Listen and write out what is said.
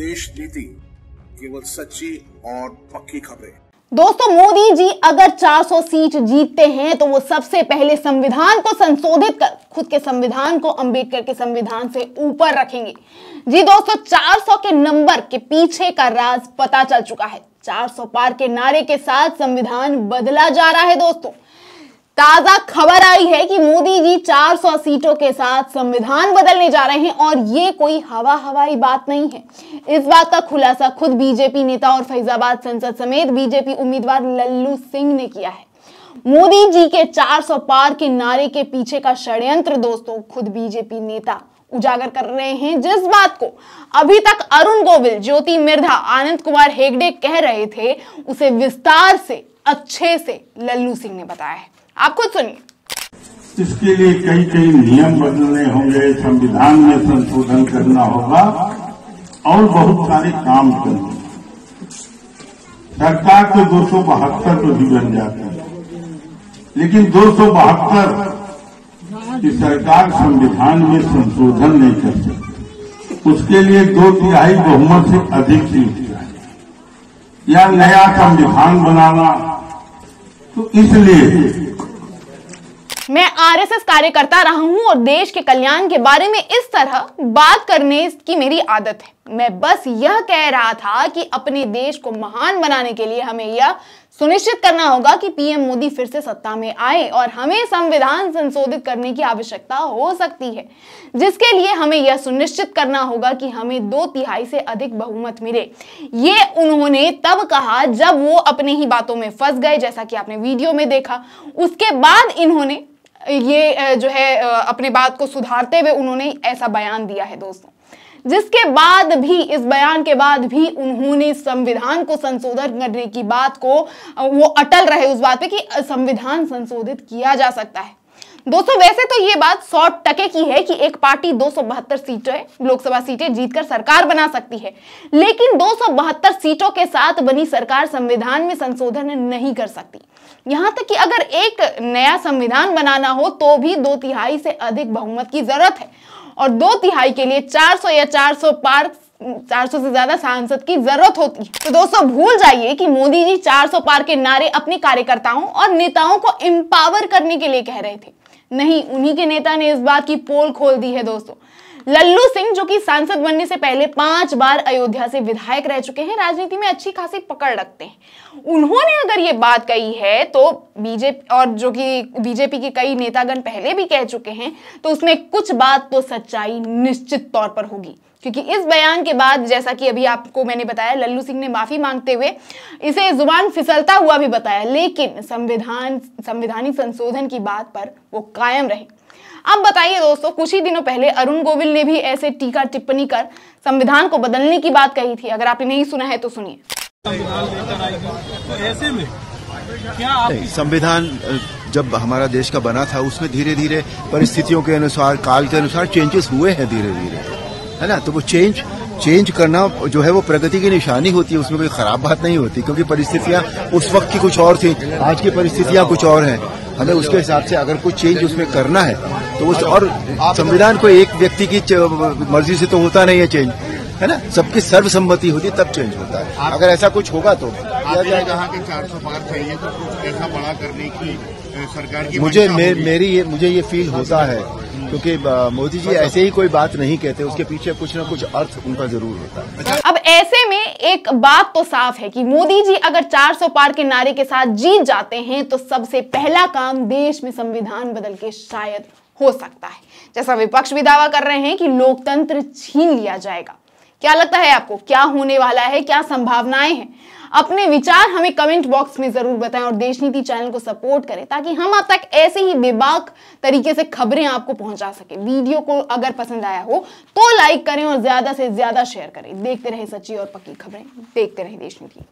देश नीति केवल सच्ची और पक्की खबरें। दोस्तों, मोदी जी अगर 400 सीट जीतते हैं तो वो सबसे पहले संविधान को संशोधित कर खुद के संविधान को अंबेडकर के संविधान से ऊपर रखेंगे। जी दोस्तों, 400 के नंबर के पीछे का राज पता चल चुका है। 400 पार के नारे के साथ संविधान बदला जा रहा है। दोस्तों, ताजा खबर आई है कि मोदी जी 400 सीटों के साथ संविधान बदलने जा रहे हैं और ये कोई हवाई बात नहीं है। इस बात का खुलासा खुद बीजेपी नेता और फैजाबाद संसद समेत बीजेपी उम्मीदवार लल्लू सिंह ने किया है। मोदी जी के 400 पार के नारे के पीछे का षड्यंत्र दोस्तों खुद बीजेपी नेता उजागर कर रहे हैं, जिस बात को अभी तक अरुण गोविल, ज्योति मिर्धा, आनंद कुमार हेगड़े कह रहे थे, उसे विस्तार से अच्छे से लल्लू सिंह ने बताया है। आप खुद सुनिए। इसके लिए कई नियम बदलने होंगे, संविधान में संशोधन करना होगा और बहुत सारे काम करने। सरकार तो 272 तो भी बन जाती है, लेकिन 272 की सरकार संविधान में संशोधन नहीं कर सकती। उसके लिए 2/3 बहुमत से अधिक सीट चाहिए या नया संविधान बनाना। तो इसलिए मैं आरएसएस कार्यकर्ता रहा हूं और देश के कल्याण के बारे में इस तरह बात करने की मेरी आदत है। मैं बस यह कह रहा था कि अपने देश को महान बनाने के लिए हमें यह सुनिश्चित करना होगा कि पीएम मोदी फिर से सत्ता में आए और हमें संविधान संशोधित करने की आवश्यकता हो सकती है, जिसके लिए हमें यह सुनिश्चित करना होगा कि हमें 2/3 से अधिक बहुमत मिले। ये उन्होंने तब कहा जब वो अपने ही बातों में फंस गए, जैसा कि आपने वीडियो में देखा। उसके बाद इन्होंने ये जो है अपने बात को सुधारते हुए उन्होंने ऐसा बयान दिया है दोस्तों, जिसके बाद भी, इस बयान के बाद भी उन्होंने संविधान को संशोधन करने की बात को वो अटल रहे उस बात पे कि संविधान संशोधित किया जा सकता है। दोस्तों, वैसे तो ये बात 100% की है कि एक पार्टी 272 सीटें लोकसभा सीटें जीतकर सरकार बना सकती है, लेकिन 272 सीटों के साथ बनी सरकार संविधान में संशोधन नहीं कर सकती। यहां तक कि अगर एक नया संविधान बनाना हो तो भी 2/3 से अधिक बहुमत की जरूरत है और 2/3 के लिए 400 या 400 पार 400 से ज्यादा सांसद की जरूरत होती है। तो दोस्तों, भूल जाइए कि मोदी जी 400 पार के नारे अपने कार्यकर्ताओं और नेताओं को एम्पावर करने के लिए कह रहे थे। नहीं, उन्हीं के नेता ने इस बात की पोल खोल दी है। दोस्तों, लल्लू सिंह, जो कि सांसद बनने से पहले 5 बार अयोध्या से विधायक रह चुके हैं, राजनीति में अच्छी खासी पकड़ रखते हैं, उन्होंने अगर ये बात कही है तो बीजेपी और जो कि बीजेपी के कई नेतागण पहले भी कह चुके हैं, तो उसमें कुछ बात तो सच्चाई निश्चित तौर पर होगी। क्योंकि इस बयान के बाद, जैसा कि अभी आपको मैंने बताया, लल्लू सिंह ने माफी मांगते हुए इसे जुबान फिसलता हुआ भी बताया, लेकिन संवैधानिक संशोधन की बात पर वो कायम रहे। अब बताइए दोस्तों, कुछ ही दिनों पहले अरुण गोविल ने भी ऐसे टीका टिप्पणी कर संविधान को बदलने की बात कही थी। अगर आपने नहीं सुना है तो सुनिए। तो ऐसे में क्या संविधान जब हमारा देश का बना था, उसमें धीरे धीरे परिस्थितियों के अनुसार, काल के अनुसार चेंजेस हुए हैं धीरे धीरे, है ना। तो वो चेंज करना जो है वो प्रगति की निशानी होती है, उसमें कोई खराब बात नहीं होती, क्योंकि परिस्थितियां उस वक्त की कुछ और थी, आज की परिस्थितियां कुछ और हैं। हमें उसके हिसाब से अगर कुछ चेंज उसमें करना है तो उस, और संविधान को एक व्यक्ति की मर्जी से तो होता नहीं है चेंज, है ना। सबकी सर्वसम्मति होती तब चेंज होता है। अगर ऐसा कुछ होगा तो आपने कहा कि 400 पार चाहिए, तो कुछ ऐसा बड़ा करने की सरकार की मुझे ये फील होता है, क्योंकि मोदी जी ऐसे ही कोई बात नहीं कहते, उसके पीछे कुछ ना कुछ अर्थ उनका जरूर होता है। अब ऐसे में एक बात तो साफ है कि मोदी जी अगर 400 पार के नारे के साथ जीत जाते हैं तो सबसे पहला काम देश में संविधान बदल के शायद हो सकता है, जैसा विपक्ष भी दावा कर रहे हैं कि लोकतंत्र छीन लिया जाएगा। क्या लगता है आपको, क्या होने वाला है, क्या संभावनाएं हैं? अपने विचार हमें कमेंट बॉक्स में जरूर बताएं और देश नीति चैनल को सपोर्ट करें ताकि हम आप तक ऐसे ही बेबाक तरीके से खबरें आपको पहुंचा सके। वीडियो को अगर पसंद आया हो तो लाइक करें और ज्यादा से ज्यादा शेयर करें। देखते रहे सच्ची और पक्की खबरें, देखते रहे देश नीति।